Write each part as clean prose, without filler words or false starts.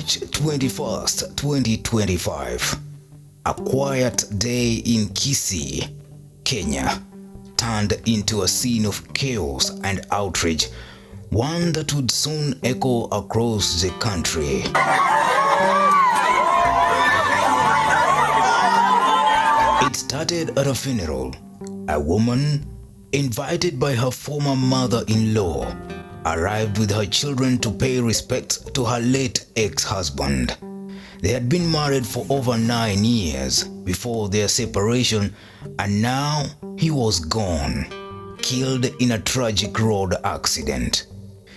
March 21st, 2025, a quiet day in Kisii, Kenya, turned into a scene of chaos and outrage, one that would soon echo across the country. It started at a funeral. A woman, invited by her former mother-in-law, arrived with her children to pay respects to her late ex-husband. They had been married for over 9 years before their separation, and now he was gone, killed in a tragic road accident.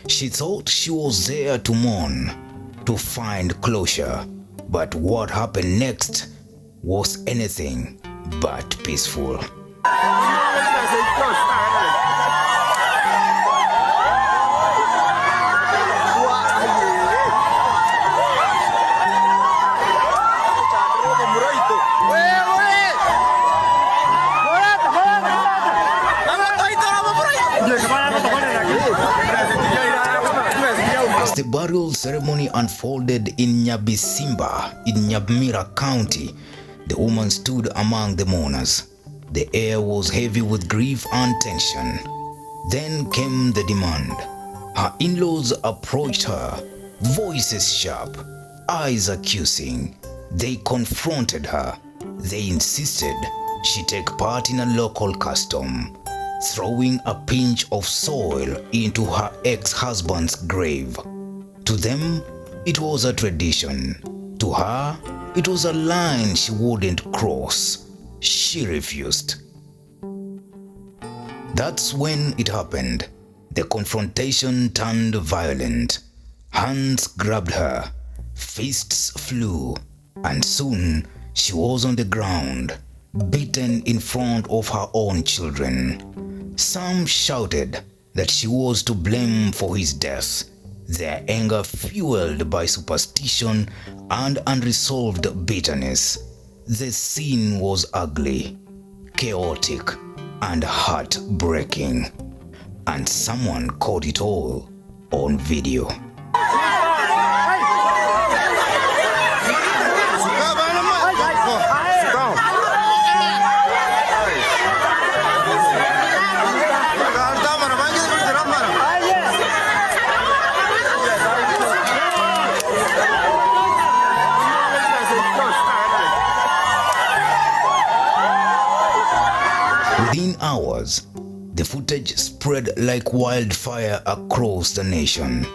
She thought she was there to mourn, to find closure, but what happened next was anything but peaceful. As the burial ceremony unfolded in Nyabisimba in Nyamira County, the woman stood among the mourners. The air was heavy with grief and tension. Then came the demand. Her in-laws approached her, voices sharp, eyes accusing. They confronted her. They insisted she take part in a local custom, throwing a pinch of soil into her ex-husband's grave. To them, it was a tradition. To her, it was a line she wouldn't cross. She refused. That's when it happened. The confrontation turned violent. Hands grabbed her, fists flew, and soon she was on the ground, beaten in front of her own children. Some shouted that she was to blame for his death, their anger fueled by superstition and unresolved bitterness. The scene was ugly, chaotic, and heartbreaking, and someone caught it all on video. Within hours, the footage spread like wildfire across the nation.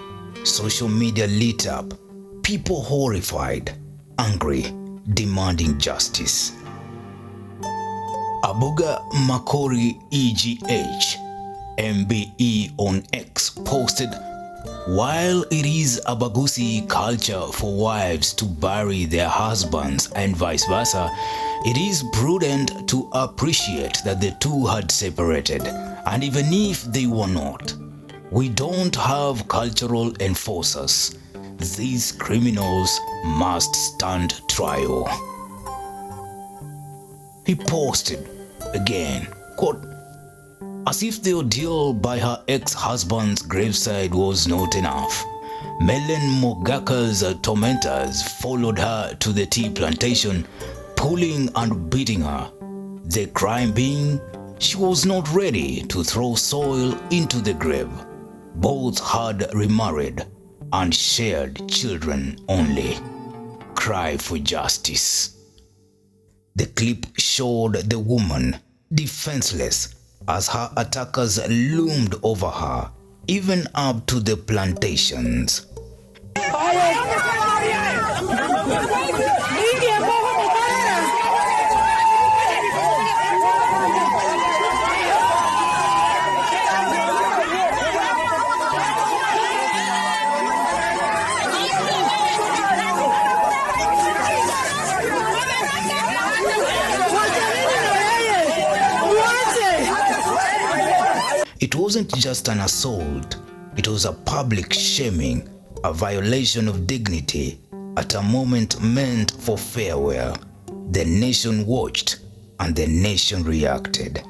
Social media lit up, people horrified, angry, demanding justice. Abuga Makori EGH, MBE on X posted, "While it is a Bagusi culture for wives to bury their husbands and vice versa, it is prudent to appreciate that the two had separated, and even if they were not, we don't have cultural enforcers. These criminals must stand trial." He posted again, quote, "As if the ordeal by her ex-husband's graveside was not enough, Melen Mogaka's tormentors followed her to the tea plantation, pulling and beating her. The crime being, she was not ready to throw soil into the grave. Both had remarried and shared children only. Cry for justice." The clip showed the woman defenseless as her attackers loomed over her, even up to the plantations. It wasn't just an assault, it was a public shaming, a violation of dignity at a moment meant for farewell. The nation watched and the nation reacted.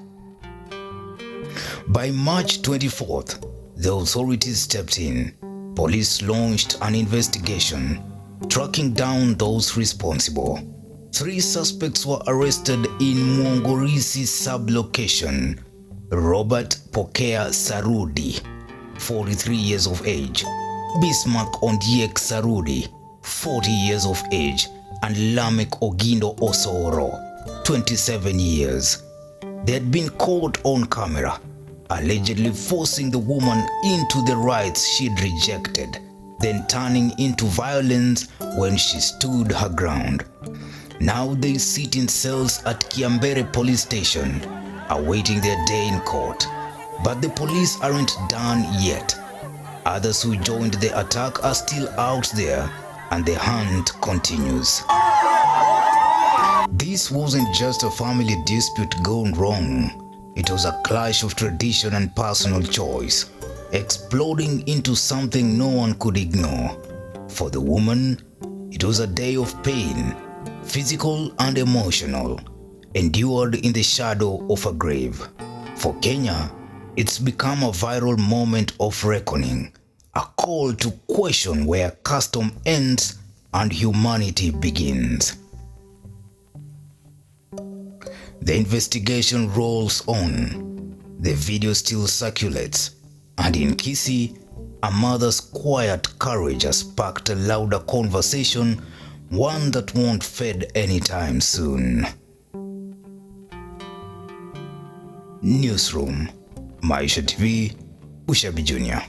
By March 24th, the authorities stepped in. Police launched an investigation. tracking down those responsible. 3 suspects were arrested in Mwongorisi sub-location. Robert Pokea Sarudi, 43 years of age, Bismark Ondiek Sarudi, 40 years of age, and Lameck Ogindo Osoro, 27 years. They had been caught on camera, allegedly forcing the woman into the rites she'd rejected, then turning into violence when she stood her ground. Now they sit in cells at Kiambere police station, awaiting their day in court. But the police aren't done yet. Others who joined the attack are still out there, and the hunt continues. This wasn't just a family dispute gone wrong. It was a clash of tradition and personal choice, exploding into something no one could ignore. For the woman, it was a day of pain, physical and emotional, endured in the shadow of a grave. For Kenya, it's become a viral moment of reckoning, a call to question where custom ends and humanity begins. The investigation rolls on. The video still circulates, and in Kisii, a mother's quiet courage has sparked a louder conversation, one that won't fade anytime soon. Newsroom, Maisha TV, Ushabi Jr.